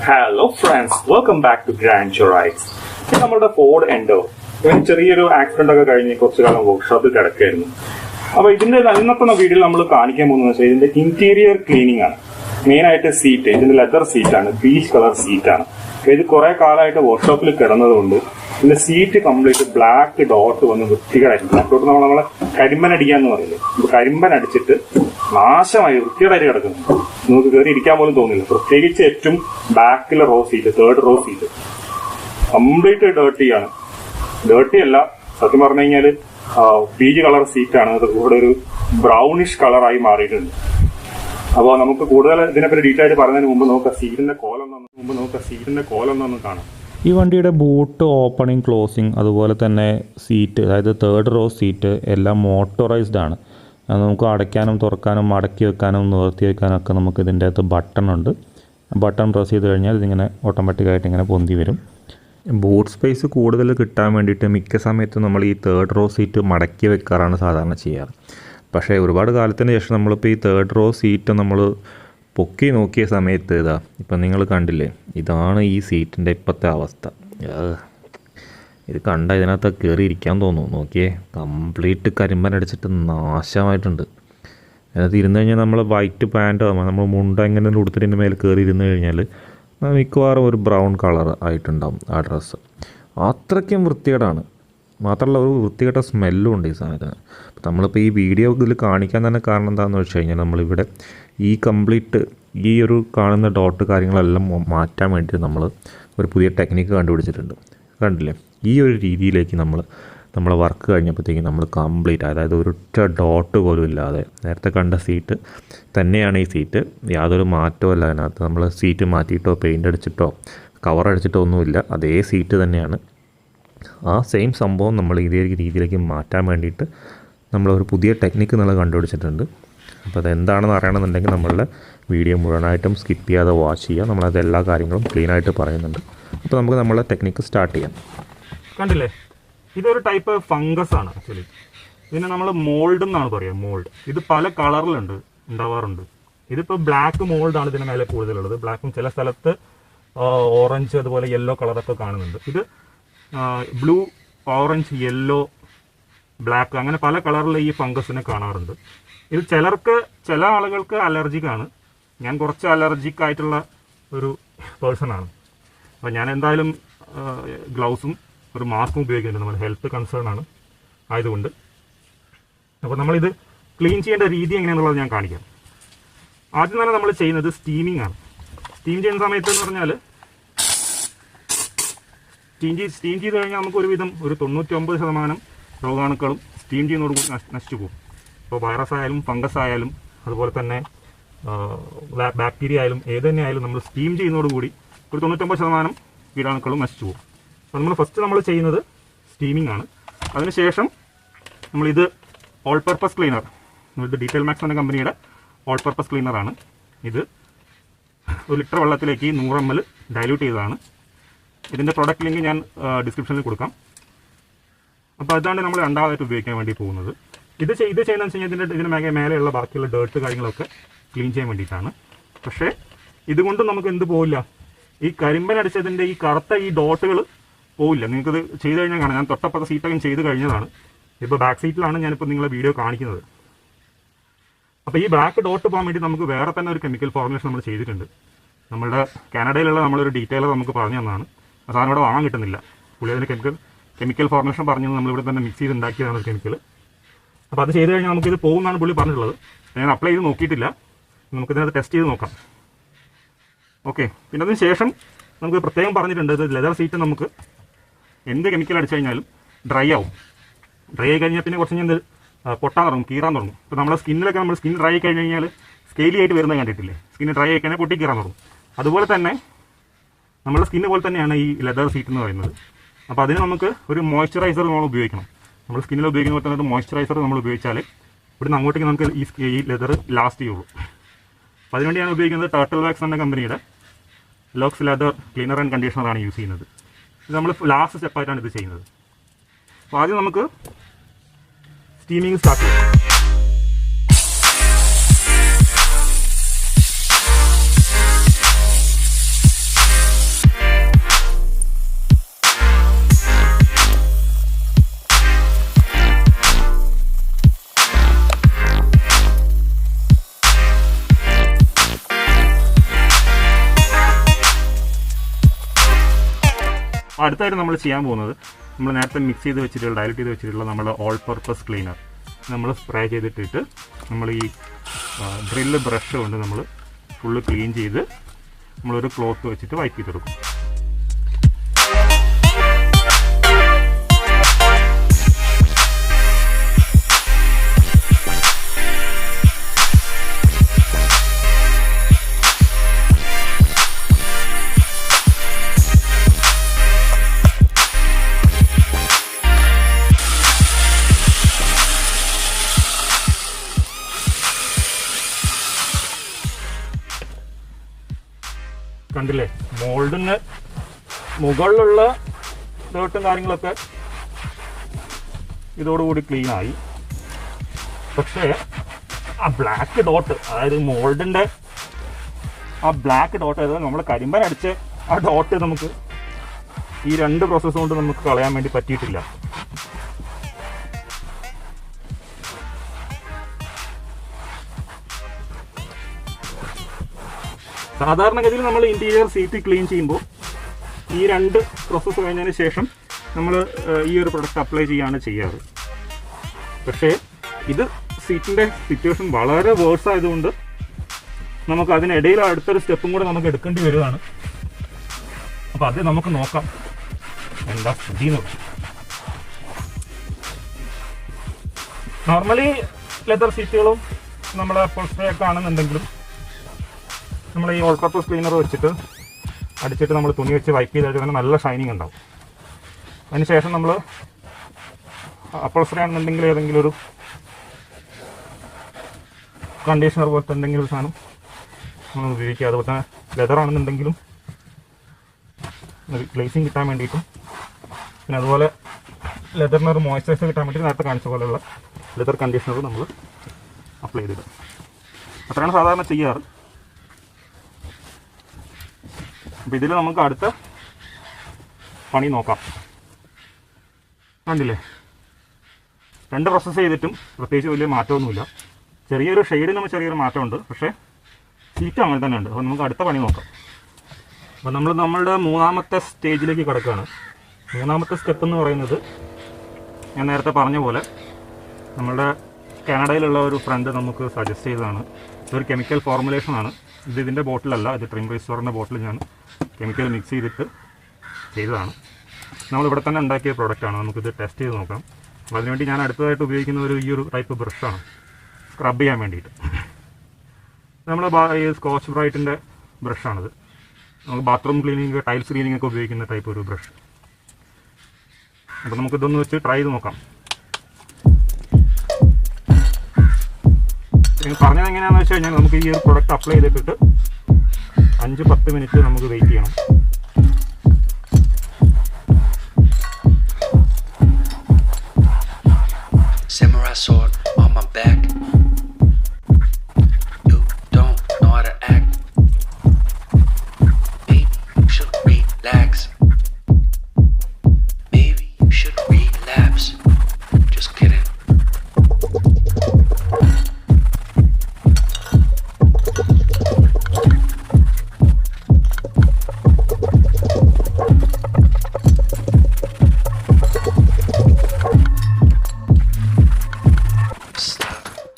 Hello friends, welcome back to Grandeur. ഇത് നമ്മുടെ Ford endo. ഇവന് ചെറിയൊരു ആക്സിഡന്റ് ഒക്കെ കഴിഞ്ഞ് കുറച്ചു കാലം വർക്ക്ഷോപ്പിൽ കിടക്കായിരുന്നു. അപ്പൊ ഇതിന്റെ ഇന്നത്തെ വീഡിയോയിൽ നമ്മൾ കാണിക്കാൻ പോകുന്നത് വെച്ചാൽ ഇതിന്റെ ഇന്റീരിയർ ക്ലീനിങ് ആണ്. മെയിൻ ആയിട്ട് സീറ്റ്, ഇതിന്റെ ലെതർ സീറ്റാണ്, ബീച്ച് കളർ സീറ്റാണ്. ഇത് കുറെ കാലമായിട്ട് വർക്ക്ഷോപ്പിൽ കിടന്നതുകൊണ്ട് ഇതിന്റെ സീറ്റ് കംപ്ലീറ്റ് ബ്ലാക്ക് ഡോട്ട് വന്ന് വൃത്തികേടായിരുന്നു. ബ്ലാക്ക് ഡോട്ട് നമ്മളെ കരിമ്പൻ അടിക്കാന്ന് പറയില്ലേ, കരിമ്പൻ അടിച്ചിട്ട് നാശമായി വൃത്തികേടായിട്ട് കിടക്കുന്നു. നമുക്ക് കയറി ഇരിക്കാൻ പോലും തോന്നില്ല. പ്രത്യേകിച്ച് ഏറ്റവും ബാക്കിലെ row seat, third row seat complete ഡേർട്ടിയാണ്. ഡേർട്ടി അല്ല, സത്യം പറഞ്ഞു കഴിഞ്ഞാല് ബീജ് കളർ സീറ്റാണ്. അത് കൂടെ ഒരു ബ്രൗണിഷ് കളറായി മാറിയിട്ടുണ്ട്. അപ്പോൾ നമുക്ക് കൂടുതൽ ഇതിനെപ്പറ്റി ഡീറ്റെയിൽ ആയിട്ട് പറഞ്ഞതിന് മുമ്പ് നമുക്ക് സീറ്റിന്റെ കോലം ഒന്ന് കാണാം. ഈ വണ്ടിയുടെ ബൂട്ട് ഓപ്പണിംഗ്, ക്ലോസിങ്, അതുപോലെ തന്നെ സീറ്റ്, അതായത് തേർഡ് റോ സീറ്റ് എല്ലാം മോട്ടോറൈസ്ഡ് ആണ്. നമുക്ക് അടയ്ക്കാനും തുറക്കാനും മടക്കി വെക്കാനും നിവർത്തി വെക്കാനും ഒക്കെ നമുക്ക് ഇതിൻ്റെ അകത്ത് ബട്ടൺ ഉണ്ട്. ബട്ടൺ പ്രസ് ചെയ്ത് കഴിഞ്ഞാൽ ഇതിങ്ങനെ ഓട്ടോമാറ്റിക്കായിട്ട് ഇങ്ങനെ പൊന്തി വരും. ബൂട്ട് സ്പേസ് കൂടുതൽ കിട്ടാൻ വേണ്ടിയിട്ട് മിക്ക സമയത്തും നമ്മൾ ഈ തേർഡ് റോ സീറ്റ് മടക്കി വെക്കാറാണ് സാധാരണ ചെയ്യാറ്. പക്ഷേ ഒരുപാട് കാലത്തിന് ശേഷം നമ്മളിപ്പോൾ ഈ തേർഡ് റോ സീറ്റ് നമ്മൾ പൊക്കി നോക്കിയ സമയത്ത് ഇപ്പം നിങ്ങൾ കണ്ടില്ലേ, ഇതാണ് ഈ സീറ്റിൻ്റെ ഇപ്പോഴത്തെ അവസ്ഥ. ഇത് കണ്ട ഇതിനകത്ത് കയറി ഇരിക്കാൻ തോന്നുന്നു. നോക്കിയേ, കംപ്ലീറ്റ് കരിമ്പൻ അടിച്ചിട്ട് നാശമായിട്ടുണ്ട്. അതിനകത്ത് ഇരുന്ന് കഴിഞ്ഞാൽ നമ്മൾ വൈറ്റ് പാൻറ്റോ നമ്മൾ മുണ്ട എങ്ങനെ ഉടുത്തിൻ്റെ മേലെ കയറി ഇരുന്ന് കഴിഞ്ഞാൽ മിക്കവാറും ഒരു ബ്രൗൺ കളർ ആയിട്ടുണ്ടാവും ആ ഡ്രസ്സ്. അത്രയ്ക്കും വൃത്തികേടാണ്. മാത്രമല്ല ഒരു വൃത്തികെട്ട സ്മെല്ലും ഉണ്ട് ഈ സാധനത്തിന്. അപ്പോൾ നമ്മളിപ്പോൾ ഈ വീഡിയോ ഇതിൽ കാണിക്കാൻ തന്നെ കാരണം എന്താണെന്ന് വെച്ച് കഴിഞ്ഞാൽ നമ്മളിവിടെ ഈ കംപ്ലീറ്റ് ഈ ഒരു കാണുന്ന ഡോട്ട് കാര്യങ്ങളെല്ലാം മാറ്റാൻ വേണ്ടിയിട്ട് നമ്മൾ ഒരു പുതിയ ടെക്നിക്ക് കണ്ടുപിടിച്ചിട്ടുണ്ട്. കണ്ടില്ലേ, ഈ ഒരു രീതിയിലേക്ക് നമ്മളെ വർക്ക് കഴിഞ്ഞപ്പോഴത്തേക്കും നമ്മൾ കംപ്ലീറ്റ്, അതായത് ഒരൊറ്റ ഡോട്ട് പോലും ഇല്ലാതെ, നേരത്തെ കണ്ട സീറ്റ് തന്നെയാണ് ഈ സീറ്റ്, യാതൊരു മാറ്റവും അല്ല അതിനകത്ത്. നമ്മൾ സീറ്റ് മാറ്റിയിട്ടോ പെയിൻ്റ് അടിച്ചിട്ടോ കവർ അടിച്ചിട്ടോ ഒന്നുമില്ല, അതേ സീറ്റ് തന്നെയാണ്. ആ സെയിം സംഭവം നമ്മൾ ഇതേ രീതിയിലേക്ക് മാറ്റാൻ വേണ്ടിയിട്ട് നമ്മളൊരു പുതിയ ടെക്നിക്ക് നമ്മൾ കണ്ടുപിടിച്ചിട്ടുണ്ട്. അപ്പോൾ അതെന്താണെന്ന് അറിയണമെന്നുണ്ടെങ്കിൽ നമ്മളുടെ വീഡിയോ മുഴുവനായിട്ടും സ്കിപ്പ് ചെയ്യാതെ വാച്ച് ചെയ്യുക. നമ്മളത് എല്ലാ കാര്യങ്ങളും ക്ലീനായിട്ട് പറയുന്നുണ്ട്. അപ്പോൾ നമുക്ക് നമ്മളെ ടെക്നിക്ക് സ്റ്റാർട്ട് ചെയ്യാം. കണ്ടില്ലേ, ഇതൊരു ടൈപ്പ് ഫംഗസ് ആണ്. ആക്ച്വലി ഇതിനെ നമ്മൾ മോൾഡ് എന്നാണ് പറയുക. മോൾഡ് ഇത് പല കളറിലുണ്ട്, ഉണ്ടാവാറുണ്ട്. ഇതിപ്പോൾ ബ്ലാക്ക് മോൾഡാണ് ഇതിന് മേലെ കൂടുതലുള്ളത്. ബ്ലാക്കും ചില സ്ഥലത്ത് ഓറഞ്ച്, അതുപോലെ യെല്ലോ കളറൊക്കെ കാണുന്നുണ്ട്. ഇത് ബ്ലൂ, ഓറഞ്ച്, യെല്ലോ, ബ്ലാക്ക്, അങ്ങനെ പല കളറിൽ ഈ ഫംഗസിനെ കാണാറുണ്ട്. ഇത് ചില ആളുകൾക്ക് അലർജിക്കാണ്. ഞാൻ കുറച്ച് അലർജിക് ആയിട്ടുള്ള ഒരു പേഴ്സണാണ്. അപ്പോൾ ഞാൻ എന്തായാലും ഗ്ലൗസും ഒരു മാസ്കും ഉപയോഗിക്കുന്നുണ്ട്. നമ്മുടെ ഹെൽത്ത് കൺസേൺ ആണ് ആയതുകൊണ്ട്. അപ്പോൾ നമ്മളിത് ക്ലീൻ ചെയ്യേണ്ട രീതി എങ്ങനെയാണെന്നുള്ളത് ഞാൻ കാണിക്കാം. ആദ്യം തന്നെ നമ്മൾ ചെയ്യുന്നത് സ്റ്റീമിംഗ് ആണ്. സ്റ്റീം ചെയ്യുന്ന സമയത്ത് എന്ന് പറഞ്ഞാൽ സ്റ്റീം ചെയ്ത് കഴിഞ്ഞാൽ നമുക്ക് ഒരുവിധം ഒരു 99% രോഗാണുക്കളും സ്റ്റീം ചെയ്യുന്നതോടുകൂടി നശിച്ചു പോകും. ഇപ്പോൾ വൈറസ് ആയാലും ഫംഗസ് ആയാലും അതുപോലെ തന്നെ ബാക്ടീരിയ ആയാലും ഏത് തന്നെ ആയാലും നമ്മൾ സ്റ്റീം ചെയ്യുന്നതോടുകൂടി ഒരു 99% കീടാണുക്കളും നശിച്ചു പോകും. അപ്പോൾ നമ്മൾ ഫസ്റ്റ് നമ്മൾ ചെയ്യുന്നത് സ്റ്റീമിംഗ് ആണ്. അതിനുശേഷം നമ്മളിത് ഓൾ പർപ്പസ് ക്ലീനർ, ഇത് ഡീറ്റെയിൽ മാക്സ് എന്ന കമ്പനിയുടെ ഓൾ പർപ്പസ് ക്ലീനറാണ്. ഇത് 1 ലിറ്റർ വെള്ളത്തിലേക്ക് 100 ml ഡൈല്യൂട്ട് ചെയ്തതാണ്. ഇതിൻ്റെ പ്രൊഡക്റ്റ് ലിങ്ക് ഞാൻ ഡിസ്ക്രിപ്ഷനിൽ കൊടുക്കാം. അപ്പോൾ അതാണ് നമ്മൾ രണ്ടാമതായിട്ട് ഉപയോഗിക്കാൻ വേണ്ടി പോകുന്നത്. ഇത് ചെയ്യുന്നതെന്ന് വെച്ച് കഴിഞ്ഞാൽ ഇതിന് മേലെയുള്ള ബാക്കിയുള്ള ഡേർട്ട് കാര്യങ്ങളൊക്കെ ക്ലീൻ ചെയ്യാൻ വേണ്ടിയിട്ടാണ്. പക്ഷേ ഇതുകൊണ്ട് നമുക്ക് എന്ത് പോവില്ല, ഈ കരിമ്പൻ അടിച്ചതിൻ്റെ ഈ കറുത്ത ഈ ഡോട്ടുകൾ പോവില്ല. നിങ്ങൾക്കത് ചെയ്ത് കഴിഞ്ഞാൽ കാണാം. ഞാൻ തൊട്ടപ്പുറത്തെ സീറ്റൊക്കെ ചെയ്ത് കഴിഞ്ഞതാണ്. ഇപ്പോൾ ബാക്ക് സീറ്റിലാണ് ഞാനിപ്പോൾ നിങ്ങളെ വീഡിയോ കാണിക്കുന്നത്. അപ്പോൾ ഈ ബ്ലാക്ക് ഡോട്ട് പോകാൻ വേണ്ടി നമുക്ക് വേറെ തന്നെ ഒരു കെമിക്കൽ ഫോർമുലേഷൻ നമ്മൾ ചെയ്തിട്ടുണ്ട്. നമ്മുടെ കാനഡയിലുള്ള നമ്മളൊരു ഡീറ്റെയിലർ നമുക്ക് പറഞ്ഞു തന്നതാണ്. ആ സാധനം ഇവിടെ വാങ്ങാൻ കിട്ടുന്നില്ല. പുള്ളി അതിന് കെമിക്കൽ ഫോർമുലേഷൻ പറഞ്ഞത് നമ്മളിവിടെ തന്നെ മിക്സ് ചെയ്ത് ഉണ്ടാക്കിയതാണ് ഒരു കെമിക്കൽ. അപ്പോൾ അത് ചെയ്ത് കഴിഞ്ഞാൽ നമുക്കിത് പോകുമെന്നാണ് പുള്ളി പറഞ്ഞിട്ടുള്ളത്. ഞാൻ അപ്ലൈ ചെയ്ത് നോക്കിയിട്ടില്ല. നമുക്കിതിനകത്ത് ടെസ്റ്റ് ചെയ്ത് നോക്കാം. ഓക്കെ, പിന്നെ അതിന് ശേഷം നമുക്ക് പ്രത്യേകം പറഞ്ഞിട്ടുണ്ട്, ഇത് ലെതർ സീറ്റ് നമുക്ക് എന്ത് കെമിക്കൽ അടിച്ചു കഴിഞ്ഞാലും ഡ്രൈ ആവും. ഡ്രൈ ആയി കഴിഞ്ഞാൽ പിന്നെ കുറച്ച് കഴിഞ്ഞാൽ പൊട്ടാൻ തുടങ്ങും, കീറാൻ തുടങ്ങും. ഇപ്പോൾ നമ്മുടെ സ്കിന്നിലൊക്കെ നമ്മൾ സ്കിൻ ഡ്രൈ ആയി കഴിഞ്ഞ് കഴിഞ്ഞാൽ സ്കെയിലി ആയിട്ട് വരുന്നത് കണ്ടിട്ടില്ലേ, സ്കിന്ന് ഡ്രൈ ആയി കഴിഞ്ഞാൽ പൊട്ടി കീറാൻ തുടങ്ങും. അതുപോലെ തന്നെ നമ്മുടെ സ്കിന്ന് പോലെ തന്നെയാണ് ഈ ലെതർ സീറ്റ് എന്ന് പറയുന്നത്. അപ്പോൾ അതിന് നമുക്ക് ഒരു മോയ്സ്ചറൈസർ നമ്മൾ ഉപയോഗിക്കണം. നമ്മൾ സ്കിന്നിൽ ഉപയോഗിക്കുന്ന പോലെ തന്നെ മോയ്സ്ചറൈസർ നമ്മൾ ഉപയോഗിച്ചാൽ ഇവിടുന്ന് അങ്ങോട്ടേക്ക് നമുക്ക് ഈ ലെതർ ലാസ്റ്റ് ചെയ്യുള്ളൂ. അപ്പോൾ അതിനുവേണ്ടി ഞാൻ ഉപയോഗിക്കുന്നത് ടർട്ടിൽ വാക്സ് എന്ന കമ്പനിയുടെ ലോക്സ് ലെതർ ക്ലീനർ ആൻഡ് കണ്ടീഷണറാണ് യൂസ് ചെയ്യുന്നത്. ഇത് നമ്മൾ ലാസ്റ്റ് സ്റ്റെപ്പായിട്ടാണ് ഇത് ചെയ്യുന്നത്. അപ്പോൾ ആദ്യം നമുക്ക് സ്റ്റീമിങ് സ്റ്റാർട്ട് ചെയ്യാം. അടുത്തായിട്ട് നമ്മൾ ചെയ്യാൻ പോകുന്നത്, നമ്മൾ നേരത്തെ മിക്സ് ചെയ്ത് വെച്ചിട്ടുള്ള ഡയലറ്റ് ചെയ്ത് വെച്ചിട്ടുള്ള നമ്മുടെ ഓൾ പർപ്പസ് ക്ലീനർ നമ്മൾ സ്പ്രേ ചെയ്തിട്ടിട്ട് നമ്മൾ ഈ ഡ്രില്ല് ബ്രഷ് കൊണ്ട് നമ്മൾ ഫുള്ള് ക്ലീൻ ചെയ്ത് നമ്മളൊരു ക്ലോത്ത് വെച്ചിട്ട് വൈപ്പ് ചെയ്തെടുക്കും. കണ്ടില്ലേ, മോൾഡിന് മുകളിലുള്ള ഡേർട്ടും കാര്യങ്ങളൊക്കെ ഇതോടുകൂടി ക്ലീൻ ആയി. പക്ഷേ ആ ബ്ലാക്ക് ഡോട്ട്, അതായത് മോൾഡിൻ്റെ ആ ബ്ലാക്ക് ഡോട്ട്, അതായത് നമ്മൾ കരിമ്പൻ അടിച്ച് ആ ഡോട്ട് നമുക്ക് ഈ 2 പ്രോസസ്സ് കൊണ്ട് നമുക്ക് കളയാൻ വേണ്ടി പറ്റിയിട്ടില്ല. സാധാരണഗതിയിൽ നമ്മൾ ഇൻറ്റീരിയർ സീറ്റ് ക്ലീൻ ചെയ്യുമ്പോൾ ഈ 2 പ്രോസസ്സ് കഴിഞ്ഞതിന് ശേഷം നമ്മൾ ഈ ഒരു പ്രൊഡക്റ്റ് അപ്ലൈ ചെയ്യുകയാണ് ചെയ്യാറ്. പക്ഷേ ഇത് സീറ്റിൻ്റെ സിറ്റുവേഷൻ വളരെ വേഴ്സ് ആയതുകൊണ്ട് നമുക്ക് അതിനിടയിൽ അടുത്തൊരു സ്റ്റെപ്പും കൂടെ നമുക്ക് എടുക്കേണ്ടി വരുവാണ്. അപ്പോൾ അത് നമുക്ക് നോക്കാം എന്താ സ്ഥിതി നോക്കാം. നോർമലി ലെതർ സീറ്റുകളും നമ്മുടെ അപ്പോൾസ്റ്ററിയൊക്കെ ആണെന്നുണ്ടെങ്കിലും നമ്മൾ ഈ ഓൾ പർപ്പസ് ക്ലീനർ വെച്ചിട്ട് അടിച്ചിട്ട് നമ്മൾ തുണി വെച്ച് വൈപ്പ് ചെയ്ത് തന്നെ നല്ല ഷൈനിങ് ഉണ്ടാവും. അതിനുശേഷം നമ്മൾ അപ്പോൾസ്റ്ററി ആണെന്നുണ്ടെങ്കിൽ ഏതെങ്കിലും ഒരു കണ്ടീഷണർ പോലത്തെ എന്തെങ്കിലും ഒരു സാധനം നമ്മൾ ഉപയോഗിക്കുക. അതുപോലെ തന്നെ ലെതർ ആണെന്നുണ്ടെങ്കിലും ഗ്ലേസിങ് കിട്ടാൻ വേണ്ടിയിട്ടും, പിന്നെ അതുപോലെ ലെതറിന് ഒരു മോയ്സ്ചറൈസർ കിട്ടാൻ വേണ്ടി നേരത്തെ കാണിച്ച പോലെയുള്ള ലെതർ കണ്ടീഷണർ നമ്മൾ അപ്ലൈ ചെയ്തിടും. അത്രയാണ് സാധാരണ ചെയ്യാറ്. അപ്പോൾ ഇതിൽ നമുക്ക് അടുത്ത പണി നോക്കാം. കണ്ടില്ലേ, 2 പ്രോസസ്സ് ചെയ്തിട്ടും പ്രത്യേകിച്ച് വലിയ മാറ്റമൊന്നുമില്ല. ചെറിയൊരു ഷെയ്ഡിന് നമ്മൾ ചെറിയൊരു മാറ്റമുണ്ട്, പക്ഷേ സീറ്റ് അങ്ങനെ തന്നെ ഉണ്ട്. അപ്പോൾ നമുക്ക് അടുത്ത പണി നോക്കാം. അപ്പോൾ നമ്മൾ നമ്മളുടെ 3ാമത്തെ സ്റ്റേജിലേക്ക് കിടക്കുകയാണ്. 3ാമത്തെ സ്റ്റെപ്പ് എന്ന് പറയുന്നത് ഞാൻ നേരത്തെ പറഞ്ഞ പോലെ നമ്മളുടെ കാനഡയിലുള്ള ഒരു ഫ്രണ്ട് നമുക്ക് സജസ്റ്റ് ചെയ്തതാണ്. ഇതൊരു കെമിക്കൽ ഫോർമുലേഷനാണ്. ഇതിൻ്റെ ബോട്ടിലല്ല, ഇത് ട്രിം റീസ്റ്റോറിൻ്റെ ബോട്ടിൽ ഞാൻ കെമിക്കൽ മിക്സ് ചെയ്തിട്ട് ചെയ്തതാണ്. നമ്മളിവിടെ തന്നെ ഉണ്ടാക്കിയ പ്രോഡക്റ്റാണ്. നമുക്കിത് ടെസ്റ്റ് ചെയ്ത് നോക്കാം. അപ്പോൾ അതിനുവേണ്ടി ഞാൻ അടുത്തതായിട്ട് ഉപയോഗിക്കുന്ന ഈ ഒരു ടൈപ്പ് ബ്രഷാണ് സ്ക്രബ് ചെയ്യാൻ വേണ്ടിയിട്ട്. നമ്മൾ ഈ സ്കോച്ച് ബ്രൈറ്റിൻ്റെ ബ്രഷാണിത്. നമുക്ക് ബാത്റൂം ക്ലീനിങ്, ടൈൽസ് ക്ലീനിങ് ഒക്കെ ഉപയോഗിക്കുന്ന ടൈപ്പ് ഒരു ബ്രഷ്. അപ്പോൾ നമുക്കിതൊന്ന് വെച്ച് ട്രൈ ചെയ്ത് നോക്കാം. പറഞ്ഞത് എങ്ങനെയാണെന്ന് വെച്ച് കഴിഞ്ഞാൽ നമുക്ക് ഈ ഒരു പ്രൊഡക്റ്റ് അപ്ലൈ ചെയ്തിട്ട് 5-10 മിനിറ്റ് നമുക്ക് വെയിറ്റ് ചെയ്യണം. Samurai sword on my back. You don't know how to act. Maybe you should relax. Maybe you should relapse. Just kidding.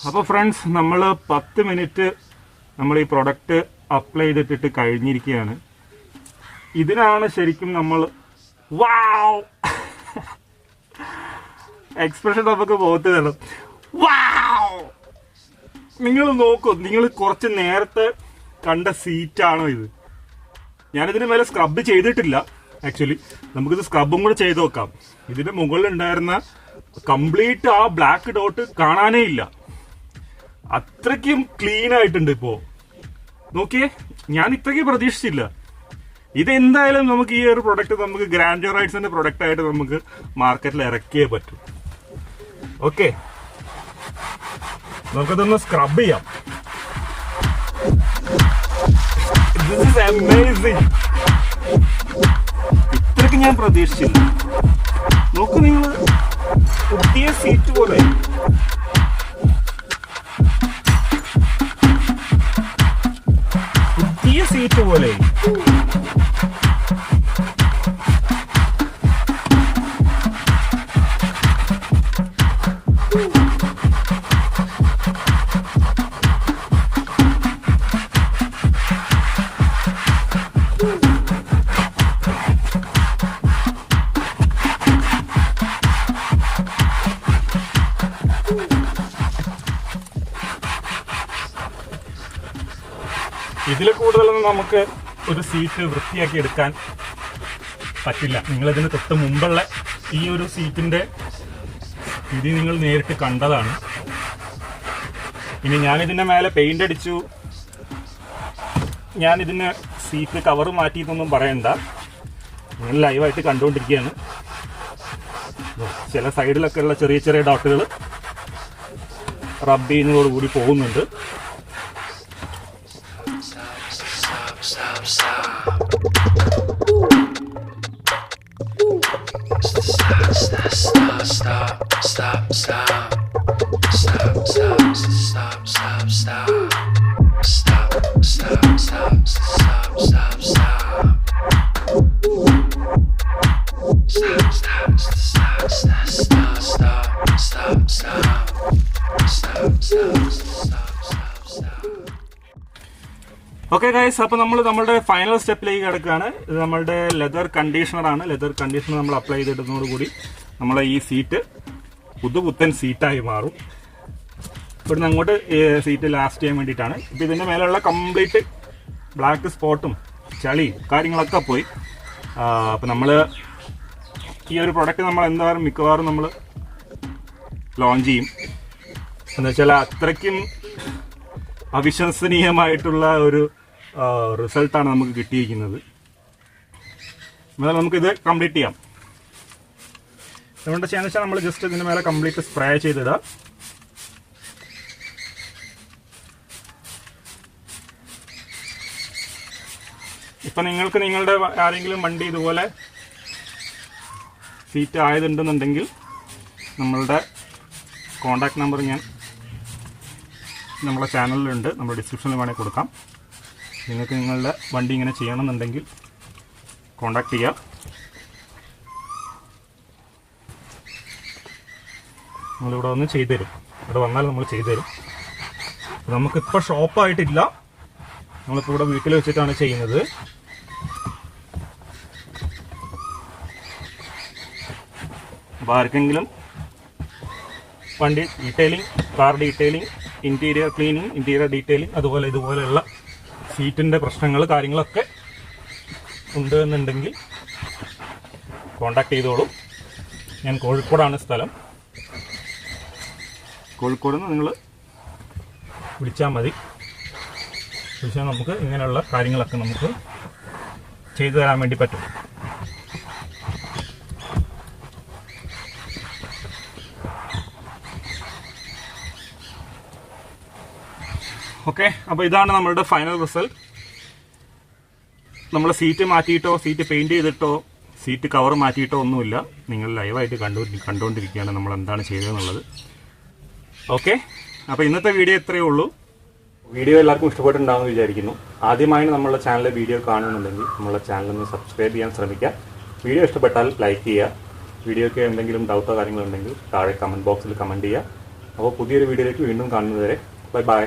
അപ്പോൾ ഫ്രണ്ട്സ്, നമ്മൾ 10 മിനിറ്റ് നമ്മൾ ഈ പ്രൊഡക്റ്റ് അപ്ലൈ ചെയ്തിട്ടിട്ട് കഴിഞ്ഞിരിക്കുകയാണ്. ഇതിനാണ് ശരിക്കും നമ്മൾ വാവ് എക്സ്പ്രഷൻ നമുക്ക് പോകത്ത് തരണം. വാവ്, നിങ്ങൾ നോക്കൂ, നിങ്ങൾ കുറച്ച് നേരത്തെ കണ്ട സീറ്റാണോ ഇത്? ഞാനിതിന് മേലെ സ്ക്രബ് ചെയ്തിട്ടില്ല. ആക്ച്വലി നമുക്കിത് സ്ക്രബും കൂടെ ചെയ്ത് നോക്കാം. ഇതിൻ്റെ മുകളിലുണ്ടായിരുന്ന കംപ്ലീറ്റ് ആ ബ്ലാക്ക് ഡോട്ട് കാണാനേ ഇല്ല. അത്രയ്ക്കും ക്ലീൻ ആയിട്ടുണ്ട്. ഇപ്പോൾ നോക്കിയേ, ഞാൻ ഇത്രയ്ക്ക് പ്രതീക്ഷിച്ചില്ല. ഇതെന്തായാലും നമുക്ക് ഈ ഒരു പ്രൊഡക്റ്റ് നമുക്ക് ഗ്രാൻഡ്യൂർ റൈഡ്സിന്റെ പ്രൊഡക്റ്റ് ആയിട്ട് നമുക്ക് മാർക്കറ്റിൽ ഇറക്കിയേ പറ്റൂ. ഓക്കെ, നമുക്കതൊന്ന് സ്ക്രബ് ചെയ്യാം. This is amazing. ഇത്രയ്ക്ക് ഞാൻ പ്രതീക്ഷിച്ചില്ല. നോക്ക് നിങ്ങൾ, പുതിയ സീറ്റ് പോലെ. പുതിയ സീറ്റ് പോലെ. ഇതിൽ കൂടുതലൊന്നും നമുക്ക് ഒരു സീറ്റ് വൃത്തിയാക്കി എടുക്കാൻ പറ്റില്ല. നിങ്ങളിതിന് തൊട്ട് മുമ്പുള്ള ഈ ഒരു സീറ്റിൻ്റെ ഇത് നിങ്ങൾ നേരിട്ട് കണ്ടതാണ്. ഇനി ഞാനിതിൻ്റെ മേലെ പെയിൻ്റ് അടിച്ചു, ഞാനിതിന് സീറ്റ് കവർ മാറ്റിയിട്ടൊന്നും പറയണ്ട, നിങ്ങൾ ലൈവായിട്ട് കണ്ടുകൊണ്ടിരിക്കുകയാണ്. ചില സൈഡിലൊക്കെ ഉള്ള ചെറിയ ചെറിയ ഡോട്ടുകൾ റബ്ബ് ചെയ്യുന്നതോടുകൂടി പോകുന്നുണ്ട്. ഓക്കെ ഗൈസ്, അപ്പോൾ നമ്മളുടെ ഫൈനൽ സ്റ്റെപ്പിലേക്ക് കിടക്കുകയാണ്. ഇത് നമ്മളുടെ ലെതർ കണ്ടീഷണറാണ്. ലെതർ കണ്ടീഷണർ നമ്മൾ അപ്ലൈ ചെയ്തിടുന്നതോടുകൂടി നമ്മളെ ഈ സീറ്റ് പുതുപുത്തൻ സീറ്റായി മാറും. ഇവിടുന്ന് അങ്ങോട്ട് സീറ്റ് ലാസ്റ്റ് ചെയ്യാൻ വേണ്ടിയിട്ടാണ്. ഇപ്പോൾ ഇതിൻ്റെ മേലെയുള്ള കംപ്ലീറ്റ് ബ്ലാക്ക് സ്പോട്ടും ചളിയും കാര്യങ്ങളൊക്കെ പോയി. അപ്പോൾ നമ്മൾ ഈ ഒരു പ്രൊഡക്റ്റ് നമ്മൾ എന്തായാലും മിക്കവാറും നമ്മൾ ലോഞ്ച് ചെയ്യും. എന്ന് വെച്ചാൽ അത്രയ്ക്കും അവിശ്വസനീയമായിട്ടുള്ള ഒരു റിസൾട്ടാണ് നമുക്ക് കിട്ടിയിരിക്കുന്നത്. എന്നാൽ നമുക്കിത് കംപ്ലീറ്റ് ചെയ്യാം. അതുകൊണ്ട് ചെയ്യാന്ന് വെച്ചാൽ നമ്മൾ ജസ്റ്റ് ഇതിൻ്റെ മേലെ കംപ്ലീറ്റ് സ്പ്രേ ചെയ്തിടുക. ഇപ്പം നിങ്ങൾക്ക് നിങ്ങളുടെ ആരെങ്കിലും വണ്ടി ഇതുപോലെ സീറ്റ് ആയതുണ്ടെന്നുണ്ടെങ്കിൽ നമ്മളുടെ കോണ്ടാക്ട് നമ്പർ ഞാൻ നമ്മുടെ ചാനലിലുണ്ട്, നമ്മുടെ ഡിസ്ക്രിപ്ഷനിൽ വേണമെങ്കിൽ കൊടുക്കാം. നിങ്ങൾക്ക് നിങ്ങളുടെ വണ്ടി ഇങ്ങനെ ചെയ്യണമെന്നുണ്ടെങ്കിൽ കോണ്ടാക്ട് ചെയ്യാം. നമ്മളിവിടെ വന്ന് ചെയ്തു തരും. ഇവിടെ വന്നാൽ നമ്മൾ ചെയ്തു തരും. നമുക്കിപ്പോൾ ഷോപ്പായിട്ടില്ല, നമ്മളിപ്പോൾ ഇവിടെ വീട്ടിൽ വെച്ചിട്ടാണ് ചെയ്യുന്നത്. അപ്പോൾ ആർക്കെങ്കിലും വണ്ടി detailing, car detailing, interior cleaning, interior detailing, അതുപോലെ ഇതുപോലെയുള്ള സീറ്റിൻ്റെ പ്രശ്നങ്ങൾ കാര്യങ്ങളൊക്കെ ഉണ്ട് എന്നുണ്ടെങ്കിൽ കോണ്ടാക്ട് ചെയ്തോളൂ. ഞാൻ കോഴിക്കോടാണ് സ്ഥലം. കോഴിക്കോട് നിന്ന് നിങ്ങൾ വിളിച്ചാൽ മതി. വിളിച്ചാൽ നമുക്ക് ഇങ്ങനെയുള്ള കാര്യങ്ങളൊക്കെ നമുക്ക് ചെയ്തു തരാൻ വേണ്ടി പറ്റും. ഓക്കെ, അപ്പോൾ ഇതാണ് നമ്മളുടെ ഫൈനൽ റിസൾട്ട്. നമ്മൾ സീറ്റ് മാറ്റിയിട്ടോ സീറ്റ് പെയിൻറ് ചെയ്തിട്ടോ സീറ്റ് കവർ മാറ്റിയിട്ടോ ഒന്നുമില്ല. നിങ്ങൾ ലൈവായിട്ട് കണ്ടുകൊണ്ടിരിക്കുകയാണ് നമ്മൾ എന്താണ് ചെയ്തതെന്നുള്ളത്. ഓക്കെ, അപ്പോൾ ഇന്നത്തെ വീഡിയോ ഇത്രയേ ഉള്ളൂ. വീഡിയോ എല്ലാവർക്കും ഇഷ്ടപ്പെട്ടിട്ടുണ്ടാകുമെന്ന് വിചാരിക്കുന്നു. ആദ്യമായി നമ്മളുടെ ചാനലിലെ വീഡിയോ കാണുന്നുണ്ടെങ്കിൽ നമ്മളുടെ ചാനലൊന്ന് സബ്സ്ക്രൈബ് ചെയ്യാൻ ശ്രമിക്കുക. വീഡിയോ ഇഷ്ടപ്പെട്ടാൽ ലൈക്ക് ചെയ്യുക. വീഡിയോയ്ക്ക് എന്തെങ്കിലും ഡൗട്ടോ കാര്യങ്ങളുണ്ടെങ്കിൽ താഴെ കമൻറ്റ് ബോക്സിൽ കമൻറ്റ് ചെയ്യുക. അപ്പോൾ പുതിയൊരു വീഡിയോയിലേക്ക് വീണ്ടും കാണുന്നതുവരെ ബൈ ബൈ.